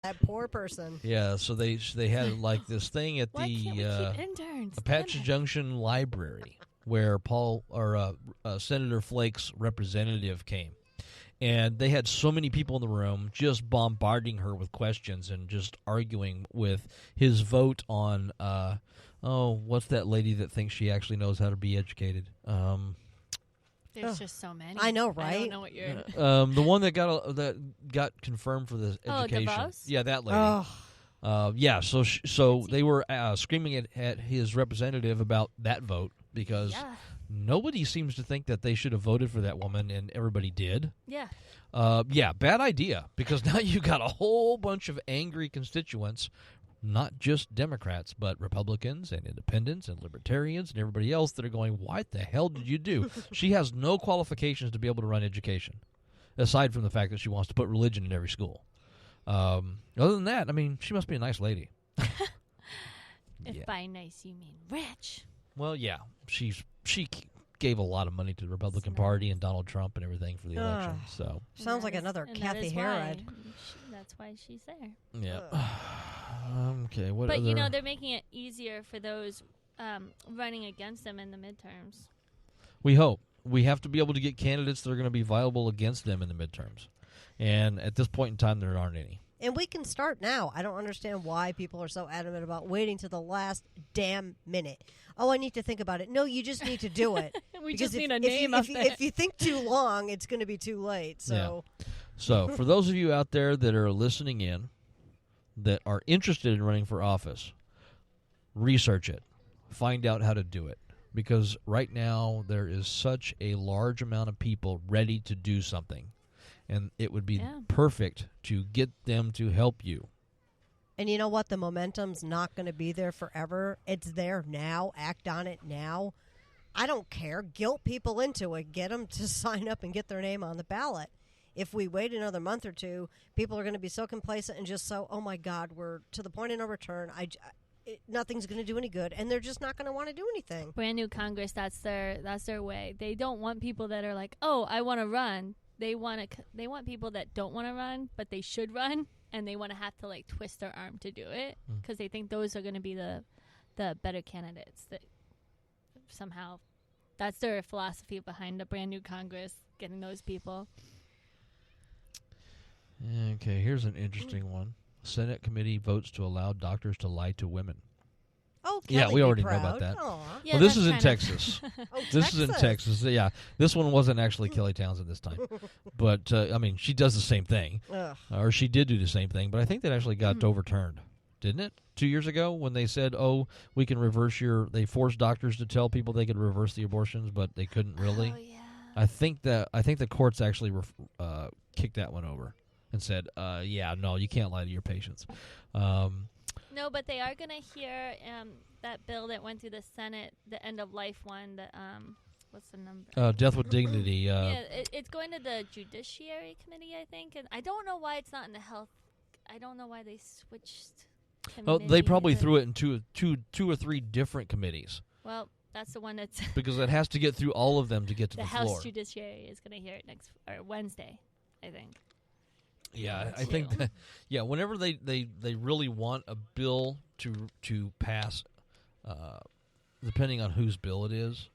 That poor person. Yeah, so they had like this thing at Why can't we the keep interns? Apache Damn it. Junction Library where Senator Flake's representative came. And they had so many people in the room just bombarding her with questions and just arguing with his vote on, what's that lady that thinks she actually knows how to be educated? There's just so many. I know, I right? don't know what you're. The one that got confirmed for the education. DeVos? Yeah, that lady. Oh, Yeah, so they were screaming at his representative about that vote because Yeah. nobody seems to think that they should have voted for that woman, and everybody did. Yeah. Yeah, bad idea, because now you got a whole bunch of angry constituents, not just Democrats, but Republicans and independents and libertarians and everybody else that are going, what the hell did you do? She has no qualifications to be able to run education, aside from the fact that she wants to put religion in every school. Other than that, I mean, she must be a nice lady. If Yeah. by nice you mean rich. Well, yeah, she gave a lot of money to the Republican Party and Donald Trump and everything for the election. So sounds like That is- another and that Kathy is Herod. why that's why she's there. yeah. Okay. What? But other? you know, they're making it easier for those running against them in the midterms. We hope. We have to be able to get candidates that are going to be viable against them in the midterms. And at this point in time, there aren't any. And we can start now. I don't understand why people are so adamant about waiting to the last damn minute. Oh, I need to think about it. No, you just need to do it. We Because just need a if name you, of if, it. if you think too long, it's going to be too late. So, So for those of you out there that are listening in that are interested in running for office, research it. Find out how to do it. Because right now there is such a large amount of people ready to do something. And it would be Yeah. perfect to get them to help you. and you know what? The momentum's not going to be there forever. It's there now. Act on it now. I don't care. Guilt people into it. Get them to sign up and get their name on the ballot. If we wait another month or two, people are going to be so complacent and just so, oh my God, we're to the point of no return. Nothing's going to do any good, and they're just not going to want to do anything. Brand new Congress, that's their way. They don't want people that are like, oh, I want to run. They want people that don't want to run, but they should run, and they want to have to like twist their arm to do it because they think those are going to be the better candidates. That somehow, that's their philosophy behind the brand new Congress, getting those people. Okay, here's an interesting one. Senate committee votes to allow doctors to lie to women. Oh, Yeah, Kelly, we be already know proud. about that. Aw. Yeah, Well, this that's is in kind of- Texas. Oh, This is in Texas. Yeah, this one wasn't actually Kelly Townsend this time. But, I mean, she does the same thing. Ugh. Or she did do the same thing. But I think that actually got overturned. Didn't it? 2 years ago when they said, oh, we can reverse they forced doctors to tell people they could reverse the abortions, but they couldn't really. Oh yeah. I think the courts actually kicked that one over and said, yeah, no, you can't lie to your patients. No, but they are going to hear that bill that went through the Senate, the end of life one. The what's the number? Death with dignity. Yeah, it's going to the Judiciary Committee, I think, and I don't know why it's not in the Health. I don't know why they switched. Oh, they probably committee. threw it into two or three different committees Well, that's the one that's because it has to get through all of them to get to the the House floor. Judiciary is going to hear it next or Wednesday, I think. Yeah, I think that, whenever they really want a bill to pass, depending on whose bill it is.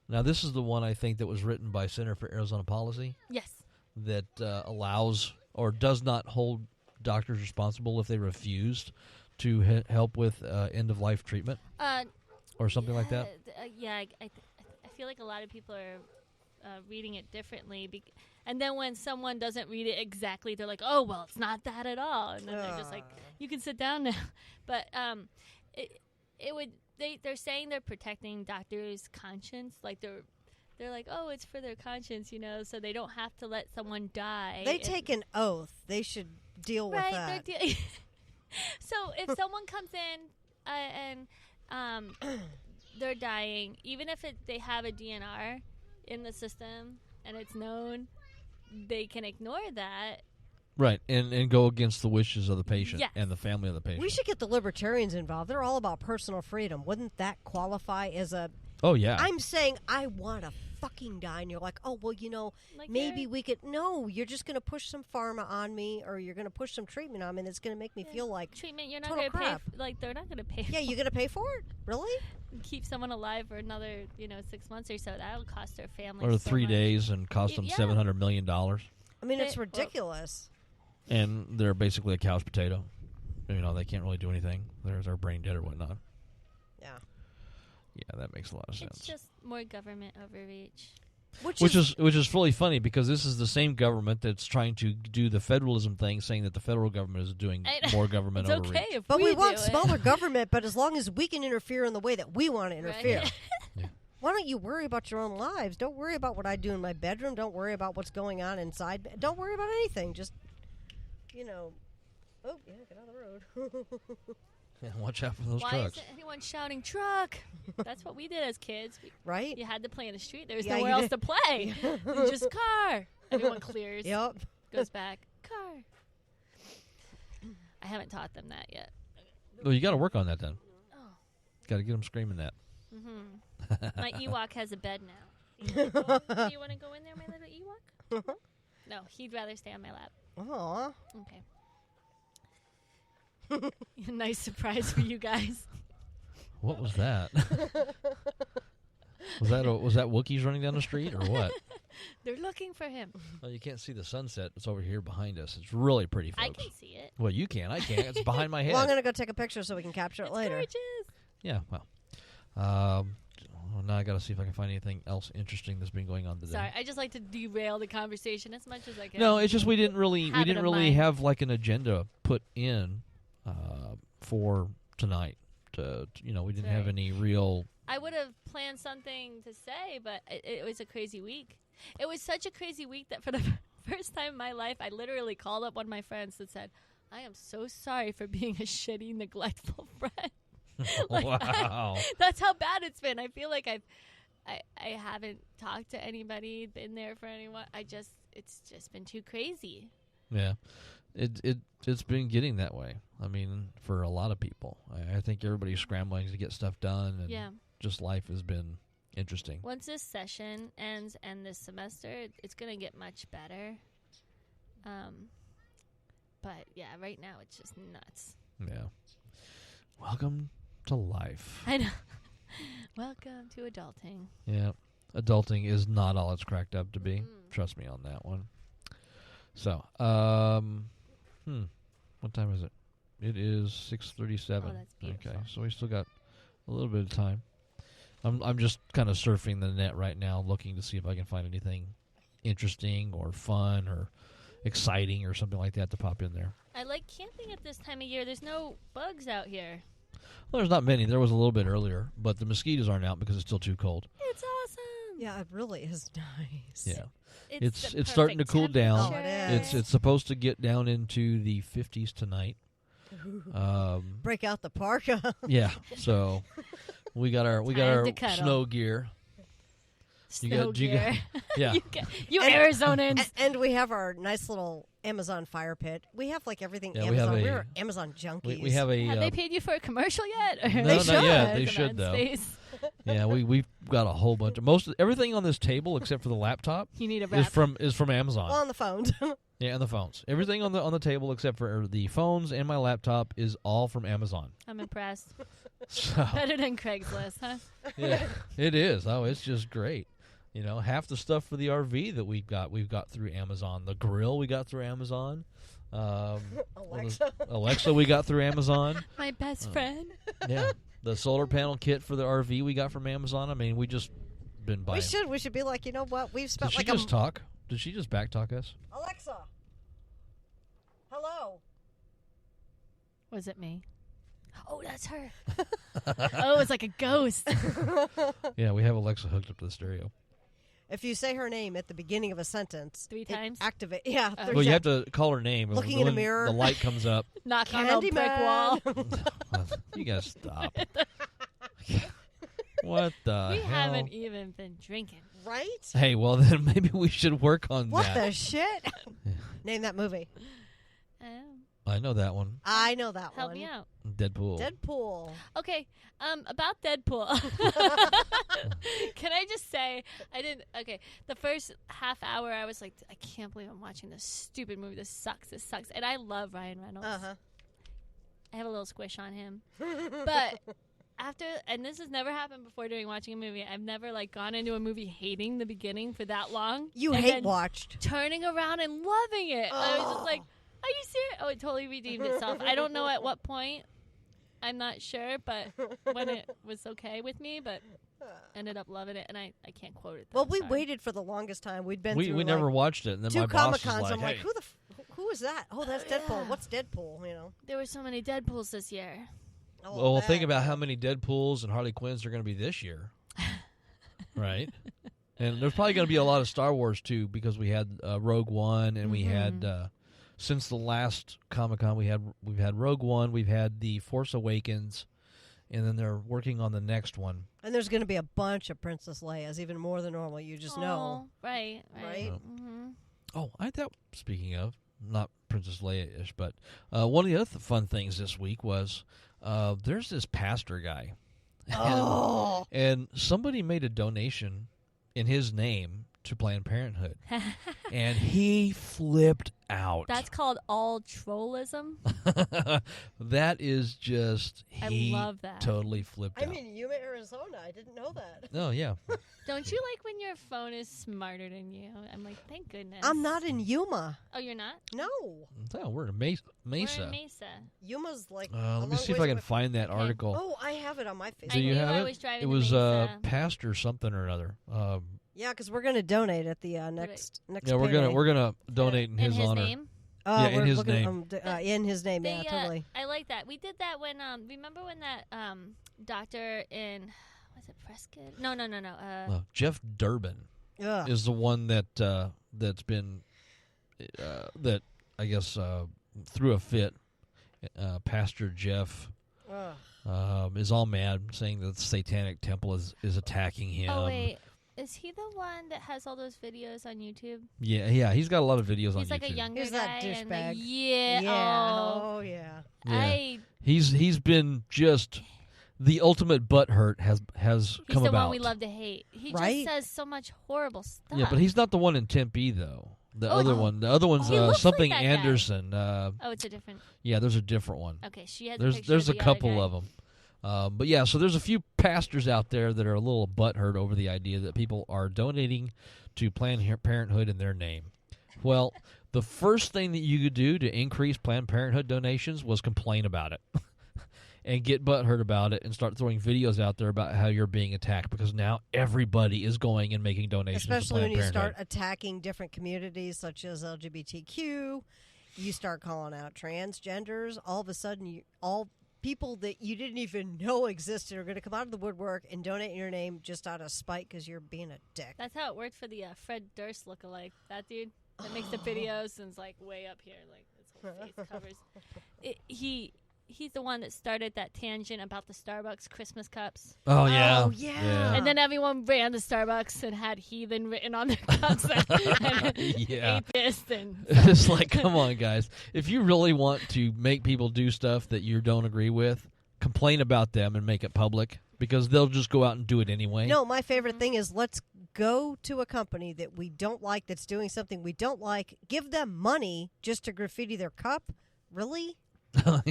Now, this is the one I think that was written by Center for Arizona Policy Yes. that allows or does not hold doctors responsible if they refused to help with end-of-life treatment or something like that. I feel like a lot of people are reading it differently. And then when someone doesn't read it exactly, they're like, oh, well, it's not that at all. And then they're just like, you can sit down now. But they're saying they're protecting doctors' conscience. Like they're like, oh, it's for their conscience, so they don't have to let someone die. They take an oath. They should deal with that. So if someone comes in and they're dying, even if they have a DNR in the system and it's known, they can ignore that. Right, and go against the wishes of the patient Yes. and the family of the patient. We should get the libertarians involved. They're all about personal freedom. Wouldn't that qualify as a Oh yeah. I'm saying I want to fucking die, and you're like, oh, well, Like maybe you're- we could. No, you're just going to push some pharma on me, or you're going to push some treatment on me that's going to make me feel like, treatment. You're not total going to pay. crap. Like they're not going to pay. yeah, you're going to pay for it? Really? Keep someone alive for another 6 months or so. That'll cost their family. or so 3 much. days and cost them Yeah. $700 million. I mean, it's Well- ridiculous. And they're basically a couch potato. They can't really do anything. They're brain dead or whatnot. Yeah. Yeah, that makes a lot of sense. It's just more government overreach. Which is really funny because this is the same government that's trying to do the federalism thing, saying that the federal government is doing more government It's overreach. okay if But we want do it. smaller government, but as long as we can interfere in the way that we want to interfere. Right. Yeah. Why don't you worry about your own lives? Don't worry about what I do in my bedroom. Don't worry about what's going on inside. Don't worry about anything. Just, oh, yeah, get out of the road. Yeah, watch out for those Why trucks. isn't anyone shouting truck? That's what we did as kids. Right? You had to play in the street. There was Yeah, nowhere you else did. to play. Just car. Everyone clears. Yep. Goes back. Car. I haven't taught them that yet. Well, you got to work on that then. Oh. Got to get them screaming that. My Ewok has a bed now. Do you want to go in there, my little Ewok? No, he'd rather stay on my lap. Aw. Okay. Nice surprise for you guys. What was that? was that Wookiees running down the street or what? They're looking for him. Well, you can't see the sunset. It's over here behind us. It's really pretty, folks. I can see it. Well, you can. I can't. It's behind my head. Well, I'm going to go take a picture so we can capture it It's later. gorgeous. Yeah, well. Now I got to see if I can find anything else interesting that's been going on today. Sorry, I just like to derail the conversation as much as I can. No, it's just we didn't really Habit of mine. have like an agenda put in for tonight. We didn't have Right. any real. I would have planned something to say, but it was a crazy week. It was such a crazy week that for the first time in my life, I literally called up one of my friends that said, I am so sorry for being a shitty, neglectful friend. Like, Wow. That's how bad it's been. I feel like I haven't talked to anybody, been there for anyone. It's just been too crazy. Yeah, it's been getting that way. I mean, for a lot of people, I think everybody's scrambling to get stuff done, and Yeah. just life has been interesting. Once this session ends and this semester, it's going to get much better. But yeah, right now it's just nuts. Yeah. Welcome to life. I know. Welcome to adulting. Yeah, adulting is not all it's cracked up to be. Trust me on that one. So, what time is it? It is 6:37. Oh, that's beautiful. Okay, so we still got a little bit of time. I'm just kind of surfing the net right now, looking to see if I can find anything interesting or fun or exciting or something like that to pop in there. I like camping at this time of year. There's no bugs out here. Well, there's not many. There was a little bit earlier, but the mosquitoes aren't out because it's still too cold. It's awesome. Yeah, it really is nice. Yeah. It's It's starting to perfect cool down. Oh, it temperature. is. It's supposed to get down into the 50s tonight. Break out the parka. Yeah, so we got our Time to cuddle. snow gear. Snow gear. Yeah. you And- Arizonans. And we have our nice little Amazon fire pit. We have like everything Yeah, we have Amazon. a- We're Amazon junkies. We have a Have they paid you for a commercial yet? Or No, They not should. yet. They Come should on, though. space. Yeah, we've got a whole bunch of everything on this table except for the laptop You need a is wrap. from Amazon. well, on the phones. Yeah, and the phones. Everything on the table except for the phones and my laptop is all from Amazon. I'm impressed. So Better than Craigslist, huh? yeah, it is. Oh, it's just great. Half the stuff for the RV that we've got through Amazon. The grill we got through Amazon. Alexa. Alexa we got through Amazon. My best friend. Yeah, the solar panel kit for the RV we got from Amazon. I mean, we just been buying. We should be like, you know what? We've Did spent she like just talk? Did she just backtalk us? Alexa. Hello. Was it me? Oh, that's her. Oh, it's like a ghost. Yeah, we have Alexa hooked up to the stereo. If you say her name at the beginning of a sentence, 3 it times? activate. Yeah. Oh. 3 Well, you have times. to call her name. and Looking in a when mirror. The light comes up. Knock on a brick wall. You guys stop. What the We hell? haven't even been drinking. Right? Hey, well then maybe we should work on What that. the shit? Name that movie. Oh. I know that one. I know that Help one. me out. Deadpool. Deadpool. Okay, about Deadpool. Can I just say I didn't? Okay, the first half hour I was like, I can't believe I'm watching this stupid movie. This sucks. And I love Ryan Reynolds. I have a little squish on him, but after, and this has never happened before during watching a movie. I've never like gone into a movie hating the beginning for that long. You and hate then watched. turning around and loving it. I was just like, are you serious? Oh, it totally redeemed itself. I don't know at what point. I'm not sure, but when it was okay with me, but ended up loving it, and I can't quote it. Well, though, we sorry. waited for the longest time. We'd been We through never like watched it, and then 2 my boss Comic-Cons. was I'm like, like, who is that? Oh, that's Deadpool. yeah. What's Deadpool? You know. There were so many Deadpools this year. Oh, well, think that. about how many Deadpools and Harley Quinns are going to be this year, right? And there's probably going to be a lot of Star Wars too, because we had Rogue One, and we had since the last Comic-Con we've had Rogue One, we've had the Force Awakens, and then they're working on the next one. And there's going to be a bunch of Princess Leia's, even more than normal. You just know. Right. Right? Mm-hmm. Oh, I thought, speaking of, not Princess Leia-ish, but one of the other fun things this week was there's this pastor guy. Oh. And somebody made a donation in his name to Planned Parenthood. And he flipped out. That's called all trollism. That is just, he I love that. totally flipped I out. mean, Yuma, Arizona. I didn't know that. Oh, yeah. Don't you like when your phone is smarter than you? I'm like, thank goodness. I'm not in Yuma. Oh, you're not? No. Oh, we're in Mesa. We're in Mesa. Yuma's like. Let a me long see if ways I can away. find that Okay. article. Oh, I have it on my Facebook. Do you knew have I it? was driving It to was Mesa. pastor something or another. Yeah, because we're gonna donate at the next. Yeah, we're gonna donate in his honor. name. Yeah, in we're his looking, name. in his name, They, yeah, totally. I like that. We did that when remember when that doctor in was it Prescott? No. Jeff Durbin Ugh. is the one that that's been that I guess threw a fit. Pastor Jeff Ugh. is all mad, saying that the Satanic Temple is attacking him. Oh wait, is he the one that has all those videos on YouTube? Yeah, he's got a lot of videos on YouTube. He's like a younger He's guy. that and douchebag. yeah. Yeah. Oh, Oh, yeah. Yeah. He's been just the ultimate butthurt has he's come the about. one we love to hate. He Right? just says so much horrible stuff. Yeah, but he's not the one in Tempe though. The Oh, other no. one. The other one's He looks something like that guy. Anderson. Oh, it's a different. Yeah, there's a different one. Okay, she has. There's a couple of them. But yeah, so there's a few pastors out there that are a little butthurt over the idea that people are donating to Planned Parenthood in their name. Well, the first thing that you could do to increase Planned Parenthood donations was complain about it. And get butthurt about it and start throwing videos out there about how you're being attacked, because now everybody is going and making donations to Especially when Planned you Parenthood. start attacking different communities such as LGBTQ, you start calling out transgenders. All of a sudden, all people that you didn't even know existed are going to come out of the woodwork and donate in your name just out of spite because you're being a dick. That's how it worked for the Fred Durst lookalike. That dude that makes the videos and is like way up here, like his whole face covers. He's the one that started that tangent about the Starbucks Christmas cups. Oh, yeah. Oh, yeah. And then everyone ran to Starbucks and had heathen written on their cups. and Yeah. atheist and It's like, come on, guys. If you really want to make people do stuff that you don't agree with, complain about them and make it public, because they'll just go out and do it anyway. No, my favorite thing is let's go to a company that we don't like that's doing something we don't like, give them money just to graffiti their cup. Really?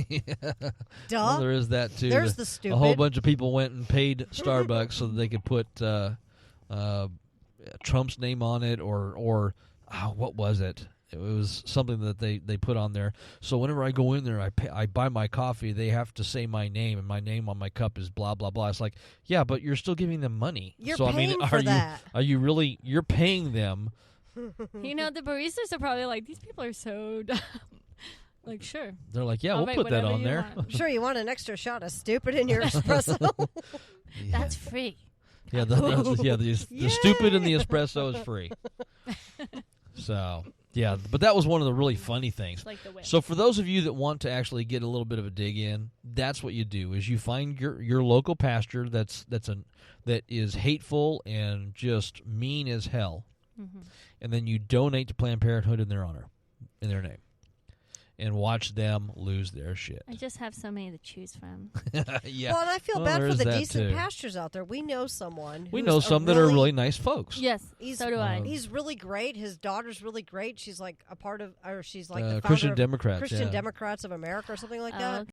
Yeah. Duh. Well, there is that, too. There's the stupid. A whole bunch of people went and paid Starbucks so that they could put Trump's name on it, or what was it? It was something that they put on there. So whenever I go in there, I buy my coffee, they have to say my name, and my name on my cup is blah, blah, blah. It's like, yeah, but you're still giving them money. You're so, paying I mean, for that. Are you really, you're paying them? you know, the baristas are probably like, these people are so dumb. Like, sure. They're like, yeah, I'll we'll write put that whatever on you there. want. Sure, you want an extra shot of stupid in your espresso? Yeah. That's free. Yeah, the stupid and the espresso is free. So, yeah, but that was one of the really funny things. It's like the whip. So for those of you that want to actually get a little bit of a dig in, that's what you do, is you find your local pastor that is hateful and just mean as hell, Mhm. and then you donate to Planned Parenthood in their honor, in their name. and watch them lose their shit. I just have so many to choose from. Yeah. Well, and I feel Well, bad for there's the that, decent too. pastors out there. We know someone. We who's know a some that are really nice folks. Yes, He's- so do I. He's really great. His daughter's really great. She's like a part of, or she's like the founder Christian of Democrats. Christian yeah. Democrats of America or something like Oh, that.